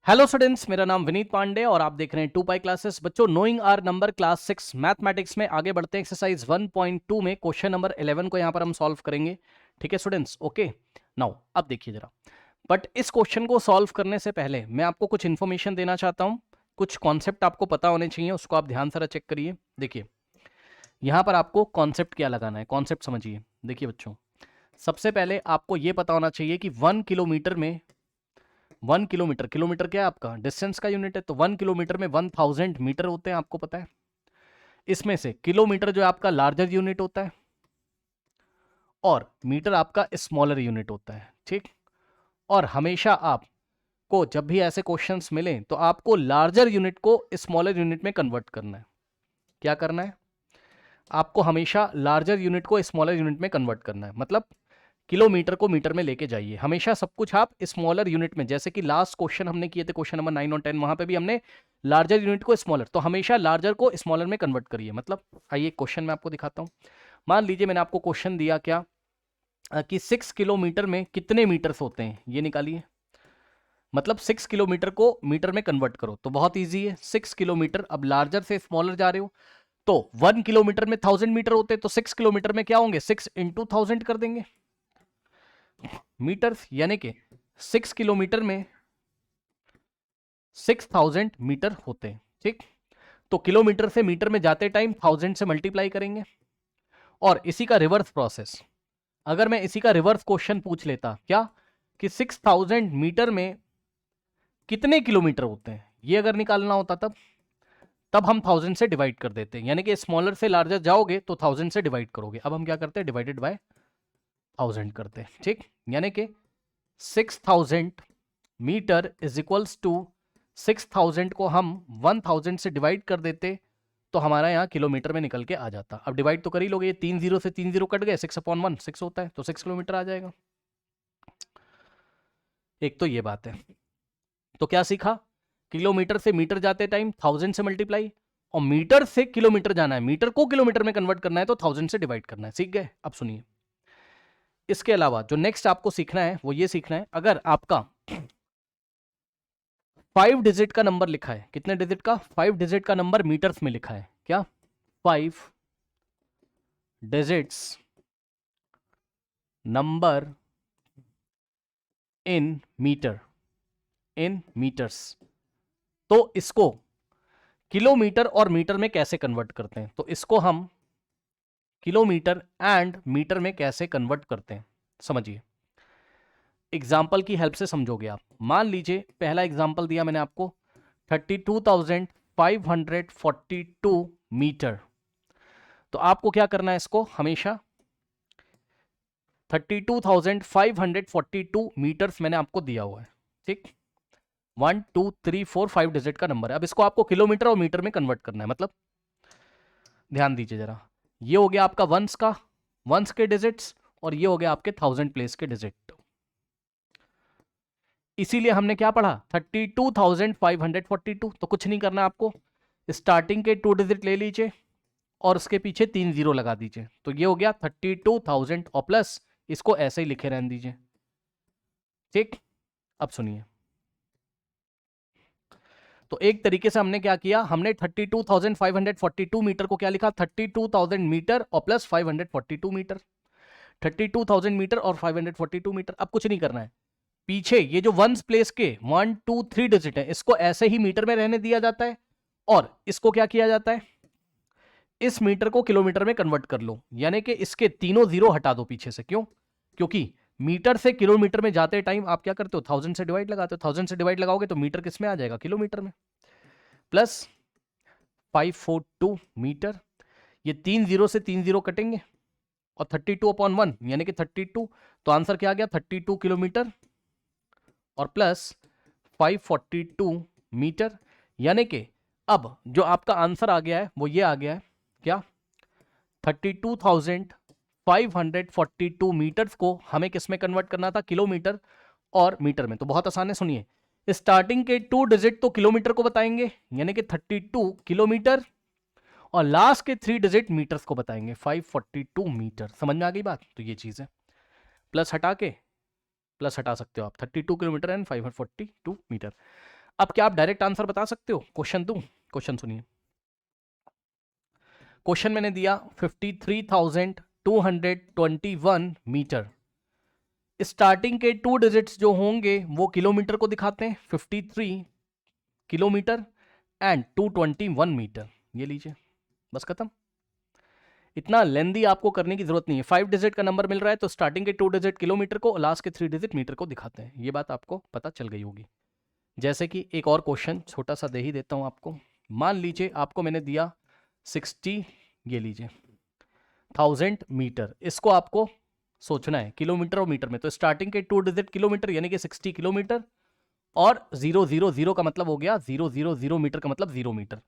Hello students, मेरा नाम विनीत पांडे और आप देख रहे हैं 2 पाई क्लासेस। बच्चों, knowing our number class 6 mathematics में आगे बढ़ते हैं। एक्सरसाइज 1.2 में क्वेश्चन नंबर 11 को यहां पर हम सॉल्व करेंगे। ठीक है स्टूडेंट्स, ओके। नाउ अब देखिए जरा, बट इस क्वेश्चन को सॉल्व करने से पहले मैं आपको कुछ इन्फॉर्मेशन देना चाहता हूं। कुछ कॉन्सेप्ट आपको पता होने चाहिए, उसको आप ध्यान से चेक करिए। देखिए यहां पर आपको कॉन्सेप्ट क्या लगाना है, कॉन्सेप्ट समझिए। देखिए बच्चों, सबसे पहले आपको यह पता होना चाहिए कि 1 किलोमीटर में 1 किलोमीटर, किलोमीटर क्या है आपका डिस्टेंस का यूनिट है, तो 1 किलोमीटर में 1000 मीटर होते हैं, आपको पता है। इसमें से किलोमीटर जो है आपका लार्जर यूनिट होता है और मीटर आपका स्मॉलर यूनिट होता है। ठीक। और हमेशा आपको जब भी ऐसे क्वेश्चंस मिलें तो आपको लार्जर यूनिट को स्मॉलर यूनिट में कन्वर्ट करना है। क्या करना है? आपको हमेशा लार्जर यूनिट को स्मॉलर यूनिट में कन्वर्ट करना है। मतलब किलोमीटर को मीटर में लेके जाइए हमेशा, सब कुछ आप स्मॉलर यूनिट में। जैसे कि लास्ट क्वेश्चन हमने किए थे, क्वेश्चन नंबर 9 और 10, वहां पे भी हमने लार्जर यूनिट को स्मॉलर, तो हमेशा लार्जर को स्मॉलर में कन्वर्ट करिए। मतलब आइए क्वेश्चन मैं आपको दिखाता हूं। मान लीजिए मैंने आपको क्वेश्चन दिया क्या, कि 6 किलोमीटर में कितने मीटर्स होते हैं, ये निकालिए। मतलब 6 किलोमीटर को मीटर में कन्वर्ट करो, तो बहुत ईजी है। 6 किलोमीटर, अब लार्जर से स्मॉलर जा रहे हो तो 1 किलोमीटर में 1000 मीटर होते हैं, तो 6 किलोमीटर में क्या होंगे, 6 इंटू 1000 कर देंगे मीटर, यानी कि 6 किलोमीटर में 6000 मीटर होते हैं। ठीक। तो किलोमीटर से मीटर में जाते टाइम 1000 से मल्टीप्लाई करेंगे। और इसी का रिवर्स प्रोसेस, अगर मैं इसी का रिवर्स क्वेश्चन पूछ लेता क्या, कि 6000 मीटर में कितने किलोमीटर होते हैं, ये अगर निकालना होता तब हम 1000 से डिवाइड कर देते हैं। यानी कि स्मॉलर से लार्जर जाओगे तो 1000 से डिवाइड करोगे। अब हम क्या करते हैं, डिवाइडेड बाय 1000 करते हैं। ठीक। यानी कि 6000 मीटर इज इक्वल्स टू 6000 को हम 1000 से डिवाइड कर देते तो हमारा यहाँ किलोमीटर में निकल के आ जाता। अब डिवाइड तो कर ही लोगे, ये 3 जीरो से 3 जीरो कट गए, 6/1 6 होता है, तो 6 किलोमीटर आ जाएगा। एक तो ये बात है। तो क्या सीखा, किलोमीटर से मीटर जाते टाइम 1000 से मल्टीप्लाई, और मीटर से किलोमीटर जाना है, मीटर को किलोमीटर में कन्वर्ट करना है तो 1000 से डिवाइड करना है। सीख गए? अब सुनिए, इसके अलावा जो नेक्स्ट आपको सीखना है वो ये सीखना है, अगर आपका 5 डिजिट का नंबर लिखा है, कितने डिजिट का, 5 डिजिट का नंबर मीटर्स में लिखा है, क्या 5 digits number in metre, in metres, तो इसको किलोमीटर और मीटर में कैसे कन्वर्ट करते हैं, तो इसको हम किलोमीटर एंड मीटर में कैसे कन्वर्ट करते हैं, समझिए। एग्जाम्पल की हेल्प से समझोगे आप। मान लीजिए पहला एग्जाम्पल दिया मैंने आपको 32,542 मीटर, तो आपको क्या करना है, इसको हमेशा 32,542 मीटर्स मैंने आपको दिया हुआ है। ठीक। 1 2 3 4 5 डिजिट का नंबर है। अब इसको आपको किलोमीटर और मीटर में कन्वर्ट करना है। मतलब ध्यान दीजिए जरा, ये हो गया आपका वंस का, वंस के डिजिट्स, और ये हो गया आपके 1000 प्लेस के डिजिट। इसीलिए हमने क्या पढ़ा, 32,542। तो कुछ नहीं करना आपको, स्टार्टिंग के 2 डिजिट ले लीजिए और उसके पीछे 3 जीरो लगा दीजिए, तो ये हो गया 32,000, और प्लस इसको ऐसे ही लिखे रहने दीजिए। ठीक। अब सुनिए, तो एक तरीके से हमने क्या किया, हमने 32,542 मीटर को क्या लिखा, 32,000 मीटर और प्लस 542 मीटर, 32,000 मीटर और 542 मीटर। अब कुछ नहीं करना है, पीछे ये जो वंस प्लेस के 1 2 3 डिजिट है, इसको ऐसे ही मीटर में रहने दिया जाता है, और इसको क्या किया जाता है, इस मीटर को किलोमीटर में कन्वर्ट कर लो। यानी कि इसके तीनों जीरो हटा दो पीछे से। क्यों? क्योंकि मीटर से किलोमीटर में जाते टाइम आप क्या करते हो, 1000 से डिवाइड लगाते हो, 1000 से डिवाइड लगाओगे तो मीटर किस में आ जाएगा, किलोमीटर में। प्लस 542 मीटर, ये 3 जीरो से 3 जीरो कटेंगे, और 32/1 यानी कि 32, तो आंसर क्या आ गया, 32 किलोमीटर और प्लस 542 मीटर। यानी कि अब जो आपका आंसर आ गया है वो ये आ गया है, क्या 32,542 मीटर्स को हमें किस में कन्वर्ट करना था, किलोमीटर और मीटर में। तो बहुत आसान है, सुनिए। स्टार्टिंग के 2 डिजिट तो किलोमीटर को बताएंगे, यानी कि 32 किलोमीटर, और लास्ट के 3 डिजिट मीटर्स को बताएंगे, 542 मीटर। समझ में आ गई बात? तो ये चीज है, प्लस हटा के, प्लस हटा सकते हो आप, 32 किलोमीटर एंड 542 मीटर। अब क्या आप डायरेक्ट आंसर बता सकते हो? क्वेश्चन दूं? क्वेश्चन सुनिए। क्वेश्चन मैंने दिया 53,221 मीटर। स्टार्टिंग के 2 डिजिट्स जो होंगे वो किलोमीटर को दिखाते हैं, 53 किलोमीटर एंड 221 मीटर। ये लीजिए, बस खत्म। इतना लेंदी आपको करने की जरूरत नहीं है। 5 डिजिट का नंबर मिल रहा है तो स्टार्टिंग के 2 डिजिट किलोमीटर को, लास्ट के 3 डिजिट मीटर को दिखाते हैं। ये बात आपको पता चल गई होगी। जैसे कि एक और क्वेश्चन छोटा सा दे ही देता हूं आपको। मान लीजिए आपको मैंने दिया 60, ये लीजिए 1000 मीटर। इसको आपको सोचना है किलोमीटर और मीटर में। तो स्टार्टिंग के 2 डिजिट किलोमीटर यानी कि 60 किलोमीटर, और 000 का मतलब हो गया 000 मीटर का मतलब 0 मीटर,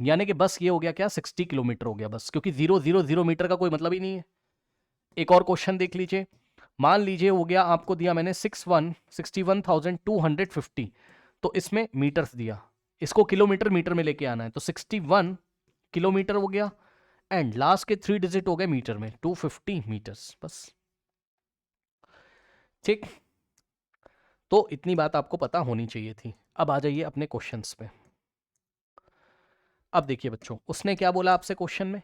यानी कि बस ये हो गया क्या, 60 किलोमीटर हो गया बस, क्योंकि 000 मीटर का कोई मतलब ही नहीं है। एक और क्वेश्चन देख लीजिए। मान लीजिए हो गया, आपको दिया मैंने 61,250, तो इसमें मीटर्स दिया, इसको किलोमीटर मीटर में लेके आना है। तो 61 किलोमीटर हो गया एंड लास्ट के 3 डिजिट हो गए मीटर में, 250 मीटर्स, बस। ठीक, तो इतनी बात आपको पता होनी चाहिए थी। अब आ जाइए अपने क्वेश्चंस पे। अब देखिए बच्चों, उसने क्या बोला आपसे क्वेश्चन में,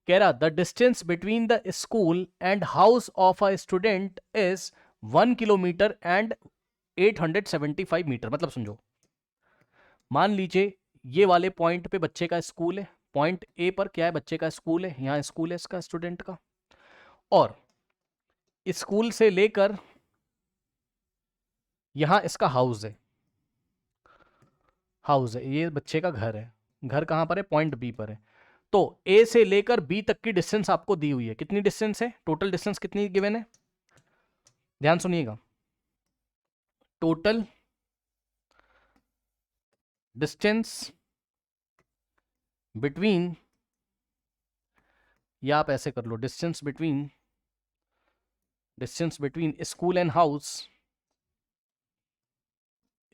कह रहा the distance between the school and house of a student is 1 kilometre and 875 metre. मतलब समझो, मान लीजिए ये वाले पॉइंट पे बच्चे का स्कूल है, पॉइंट ए पर क्या है, बच्चे का स्कूल है, यहां स्कूल है इसका, स्टूडेंट का, और स्कूल से लेकर यहां इसका हाउस है, हाउस है, ये बच्चे का घर है। घर कहां पर है, पॉइंट बी पर है। तो ए से लेकर बी तक की डिस्टेंस आपको दी हुई है। कितनी डिस्टेंस है, टोटल डिस्टेंस कितनी गिवन है, ध्यान सुनिएगा। टोटल डिस्टेंस बिटवीन, या आप ऐसे कर लो, distance between school and house,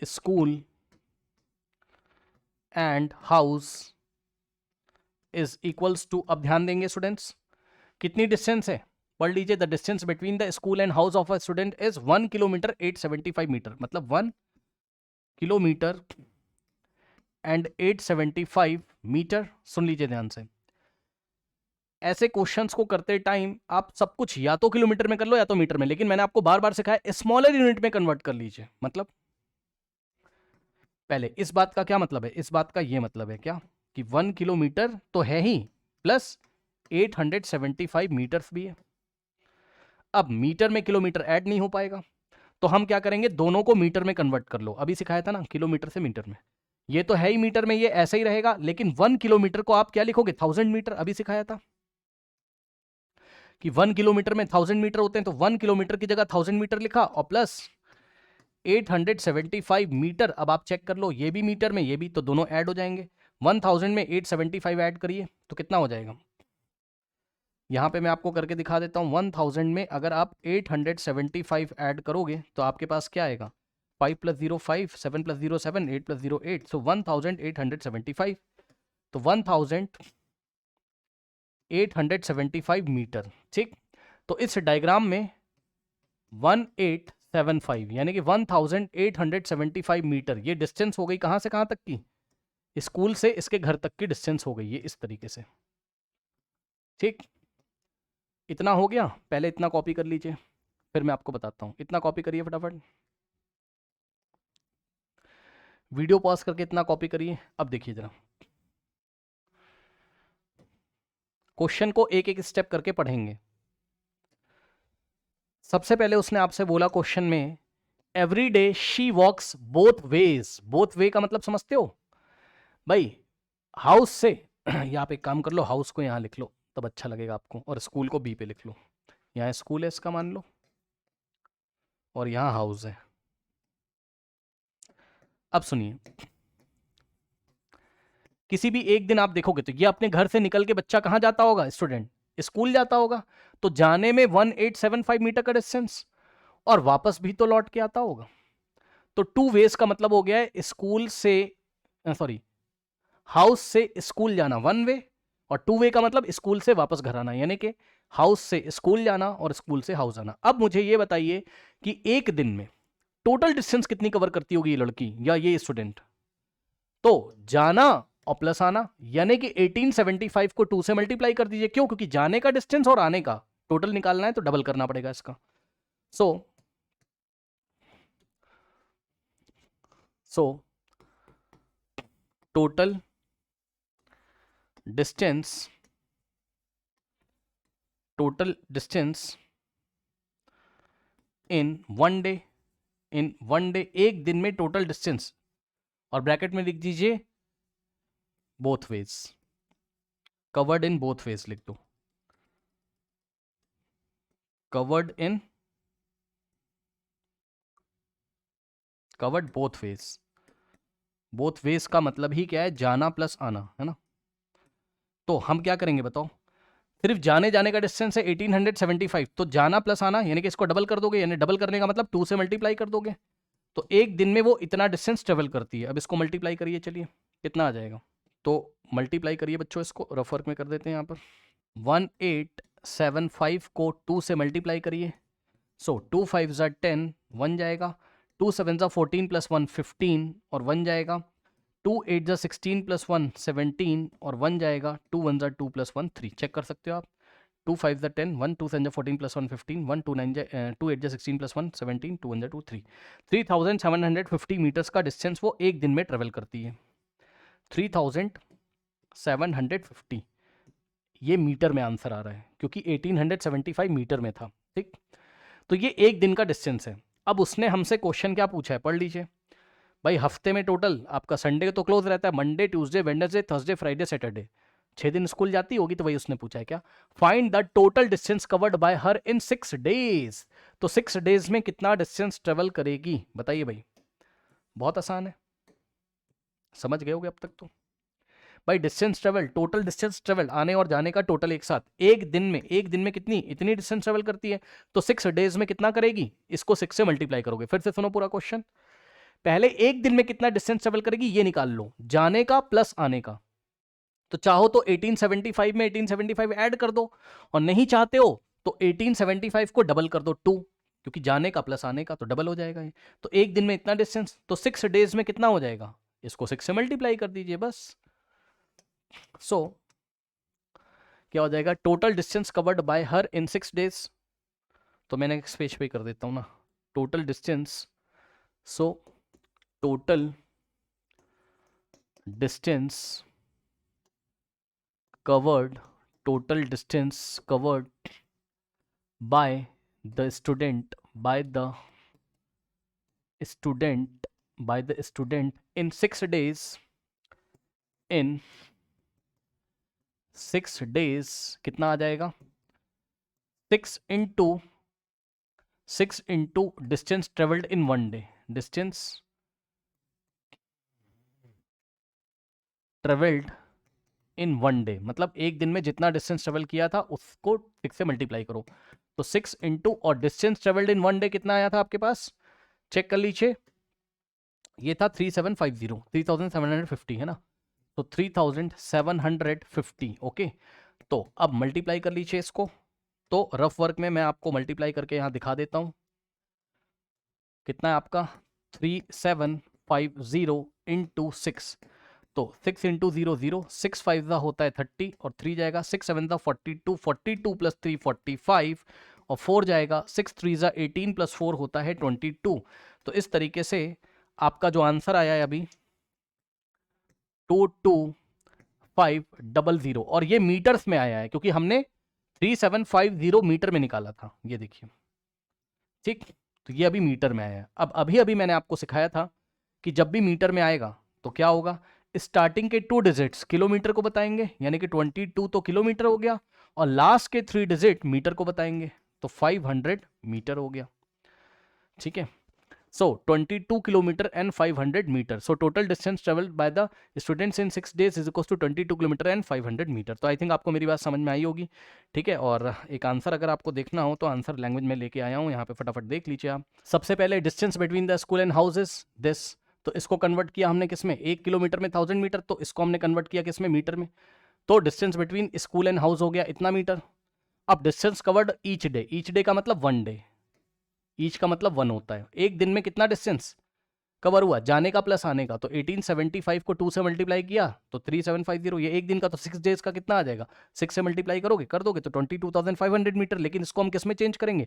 school and house is equals to, अब ध्यान देंगे स्टूडेंट्स, कितनी डिस्टेंस है, पढ़ लीजिए। The distance between the school and house of a student is 1 kilometre 875 metre, मतलब 1 किलोमीटर एंड 875 मीटर। सुन लीजिए ध्यान से, ऐसे क्वेश्चंस को करते टाइम आप सब कुछ या तो किलोमीटर में कर लो या तो मीटर में, लेकिन मैंने आपको बार बार सिखाया स्मॉलर यूनिट में कन्वर्ट कर लीजिए। मतलब पहले इस बात का क्या मतलब है, इस बात का ये मतलब है क्या कि 1 किलोमीटर तो है ही, प्लस 875 मीटर्स भी है। अब मीटर में किलोमीटर ऐड नहीं हो पाएगा, तो हम क्या करेंगे, दोनों को मीटर में कन्वर्ट कर लो। अभी सिखाया था ना, किलोमीटर से मीटर में, ये तो है ही मीटर में, ये ऐसा ही रहेगा, लेकिन 1 किलोमीटर को आप क्या लिखोगे, 1000 मीटर। अभी सिखाया था कि 1 किलोमीटर में 1000 मीटर होते हैं, तो 1 किलोमीटर की जगह 1000 मीटर लिखा, और प्लस 875 मीटर। अब आप चेक कर लो, ये भी मीटर में, ये भी, तो दोनों ऐड हो जाएंगे। 1000 में 875 ऐड करिए तो कितना हो जाएगा, यहां पे मैं आपको करके दिखा देता हूं। 1000 में अगर आप 875 ऐड करोगे तो आपके पास क्या आएगा, 5 + 0 5, 7 + 0 7, 8 + 0 8, सो 1875। तो 1875 मीटर। ठीक, तो इस डायग्राम में 1875 यानी कि 1875 मीटर ये डिस्टेंस हो गई, कहां से कहां तक की, स्कूल से इसके घर तक की डिस्टेंस हो गई, ये इस तरीके से। ठीक, इतना हो गया। पहले इतना कॉपी कर लीजिए, फिर मैं आपको बताता हूं। इतना कॉपी करिए फटाफट, वीडियो पॉज करके इतना कॉपी करिए। अब देखिए जरा, क्वेश्चन को एक एक स्टेप करके पढ़ेंगे। सबसे पहले उसने आपसे बोला क्वेश्चन में, every day she walks both ways. Both way का मतलब समझते हो भाई, हाउस से या आप एक काम कर लो, हाउस को यहां लिख लो तब अच्छा लगेगा आपको, और स्कूल को बी पे लिख लो। यहां स्कूल है इसका मान लो, और यहां हाउस है। अब सुनिए, किसी भी एक दिन आप देखोगे तो ये अपने घर से निकल के बच्चा कहां जाता होगा, स्टूडेंट स्कूल जाता होगा, तो जाने में 1875 मीटर का डिस्टेंस, और वापस भी तो लौट के आता होगा। तो 2 वेज का मतलब हो गया है स्कूल से, सॉरी, हाउस से स्कूल जाना 1 वे, और 2 वे का मतलब स्कूल से वापस घर आना, यानी कि हाउस से स्कूल जाना और स्कूल से हाउस आना। अब मुझे ये बताइए कि एक दिन में टोटल डिस्टेंस कितनी कवर करती होगी ये लड़की या ये स्टूडेंट? तो जाना और प्लस आना, यानी कि 1875 को 2 से मल्टीप्लाई कर दीजिए। क्यों? क्योंकि जाने का डिस्टेंस और आने का टोटल निकालना है तो डबल करना पड़ेगा इसका। सो total distance in one day, एक दिन में टोटल डिस्टेंस, और ब्रैकेट में लिख दीजिए both ways, covered in both ways लिख दो, covered both ways. Both ways का मतलब ही क्या है? जाना प्लस आना, है ना। तो हम क्या करेंगे बताओ? सिर्फ जाने का डिस्टेंस है 1875, तो जाना प्लस आना यानी कि इसको डबल कर दोगे, यानी डबल करने का मतलब 2 से मल्टीप्लाई कर दोगे, तो एक दिन में वो इतना डिस्टेंस ट्रेवल करती है। अब इसको मल्टीप्लाई करिए, चलिए कितना आ जाएगा? तो मल्टीप्लाई करिए बच्चों, इसको रफ वर्क में कर देते हैं यहाँ पर। 1875 को 2 से मल्टीप्लाई करिए, सो 2 5 ज़ा 10, 1 जाएगा, 2 7 ज़ा 14 प्लस 1 15 और 1 जाएगा, 2 8 ज़ा 16 प्लस 1 17 और 1 जाएगा, 2 1 ज़ा 2 प्लस 1 3। चेक कर सकते हो आप। 2 5 ज़ा 10, 1 2 7 ज़ा 14 प्लस 1 15, 1 2 9 2 8 ज़ा 16 प्लस 1 17, 2 1 ज़ा 2 3। 3750 मीटर्स का डिस्टेंस वो एक दिन में ट्रेवल करती है। 3750, ये मीटर में आंसर आ रहा है क्योंकि 1875 मीटर में था, ठीक। तो ये एक दिन का डिस्टेंस है। अब उसने हमसे क्वेश्चन क्या पूछा है, पढ़ लीजिए भाई। हफ्ते में टोटल आपका संडे तो क्लोज रहता है, Monday Tuesday Wednesday Thursday Friday Saturday, 6 दिन स्कूल जाती होगी, तो वही उसने पूछा है क्या, find the total distance covered by her in 6 days. तो 6 डेज में कितना डिस्टेंस ट्रेवल करेगी बताइए भाई। बहुत आसान है, समझ गए होगे अब तक तो भाई। Distance travel, total distance travel, आने और जाने का टोटल एक साथ एक दिन में कितनी, इतनी डिस्टेंस ट्रेवल करती है, तो 6 डेज में कितना करेगी, इसको 6 से मल्टीप्लाई करोगे। फिर से सुनो पूरा क्वेश्चन। पहले एक दिन में कितना डिस्टेंस ट्रेवल करेगी ये निकाल लो, जाने का प्लस आने का। तो चाहो तो 1875 में 1875 ऐड कर दो, और नहीं चाहते हो तो 1875 को डबल कर दो 2, क्योंकि जाने का प्लस आने का तो डबल हो जाएगा ये। तो एक दिन में इतना डिस्टेंस, तो 6 डेज में कितना हो जाएगा, इसको 6 से मल्टीप्लाई कर दीजिए बस। सो क्या हो जाएगा, total distance covered by her in 6 days. तो मैंने इस पेज पे कर देता हूं ना, total distance. So total distance covered, total distance covered by the student in 6 days, in 6 days कितना आ जाएगा, 6 into distance traveled in 1 day, distance traveled in 1 day, मतलब एक दिन में जितना डिस्टेंस ट्रेवल किया था उसको 6 से मल्टीप्लाई करो। तो 6 इंटू, और डिस्टेंस ट्रेवल्ड इन 1 डे कितना आया था आपके पास, चेक कर लीजिए, ये था 3750 है ना, तो 3750। ओके, तो अब मल्टीप्लाई कर लीजिए इसको। तो रफ वर्क में मैं आपको मल्टीप्लाई करके यहां दिखा देता हूं, कितना है आपका 3750 इंटू 6, तो 6 इंटू 0 0, 6 5 ज़ा होता है 30 और 3 जाएगा, 6 7 ज़ा 42, 42 प्लस 3 45 और 4 जाएगा, 6 3 ज़ा 18 प्लस 4 होता है 22। तो इस तरीके से आपका जो आंसर आया है अभी 22500, और ये मीटर्स में आया है क्योंकि हमने 3750 मीटर में निकाला था, ये देखिए, ठीक। तो ये अभी मीटर में आया है। अब अभी मैंने आपको सिखाया था कि जब भी मीटर में आएगा तो क्या होगा, स्टार्टिंग के 2 डिजिट्स किलोमीटर को बताएंगे, यानी कि 22 तो किलोमीटर हो गया, और लास्ट के 3 डिजिट मीटर को बताएंगे, तो 500 मीटर हो गया, ठीक है। So 22 kilometre and 500 metre, so total distance travelled by the students in 6 days is equal to 22 kilometre and 500 metre. तो आई थिंक आपको मेरी बात समझ में आई होगी, ठीक है। और एक आंसर अगर आपको देखना हो तो आंसर लैंग्वेज में लेके आया हूँ यहाँ पे, फटाफट देख लीजिए आप। सबसे पहले distance between the school and house is this, तो इसको कन्वर्ट किया हमने किस में, 1 किलोमीटर में 1000 मीटर, तो इसको हमने कन्वर्ट किया किस में, मीटर में। तो distance between school and house हो गया इतना मीटर। अब डिस्टेंस कवर्ड ईच डे का मतलब 1 डे, ईच का मतलब 1 होता है। एक दिन में कितना डिस्टेंस कवर हुआ, जाने का प्लस आने का, तो 1875 को 2 से मल्टीप्लाई किया तो 3750, ये एक दिन का, तो 6 डेज का कितना आ जाएगा, 6 से मल्टीप्लाई करोगे कर दोगे तो 22,500 मीटर। लेकिन इसको हम किस में चेंज करेंगे,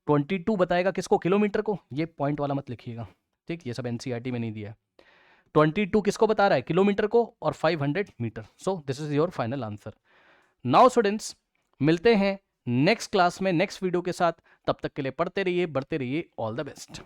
22 बताएगा किसको, किलोमीटर को। ये पॉइंट वाला मत लिखिएगा, ठीक, ये सब एनसीईआरटी में नहीं दिया है। 22 किसको बता रहा है, किलोमीटर को, और 500 metre. So this is your final answer. Now students, मिलते हैं नेक्स्ट क्लास में नेक्स्ट वीडियो के साथ। तब तक के लिए पढ़ते रहिए, बढ़ते रहिए। All the best.